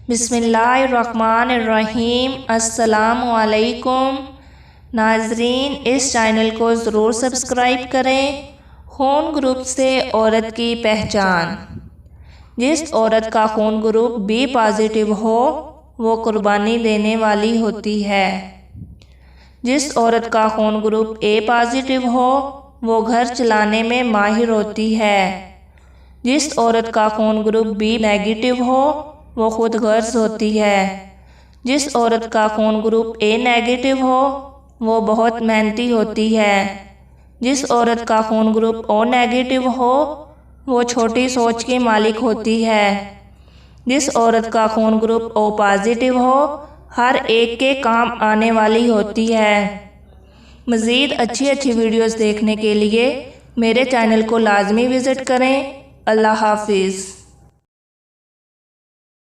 बिस्मिल्लाहिर्रहमानिर्रहीम। अस्सलामुअलैकुम नाजरीन, इस चैनल को ज़रूर सब्सक्राइब करें। खून ग्रुप से औरत की पहचान। जिस औरत का खून ग्रुप बी पॉजिटिव हो वो कुर्बानी देने वाली होती है। जिस औरत का खून ग्रुप ए पॉजिटिव हो वो घर चलाने में माहिर होती है। जिस औरत का खून ग्रुप बी नेगेटिव हो वो खुद गर्ज होती है। जिस औरत का खून ग्रुप ए नेगेटिव हो वो बहुत मेहनती होती है। जिस औरत का खून ग्रुप ओ नेगेटिव हो वो छोटी सोच की मालिक होती है। जिस औरत का खून ग्रुप ओ पॉजिटिव हो हर एक के काम आने वाली होती है। मज़ीद अच्छी वीडियोस देखने के लिए मेरे चैनल को लाजमी विज़िट करें। अल्लाह हाफिज़।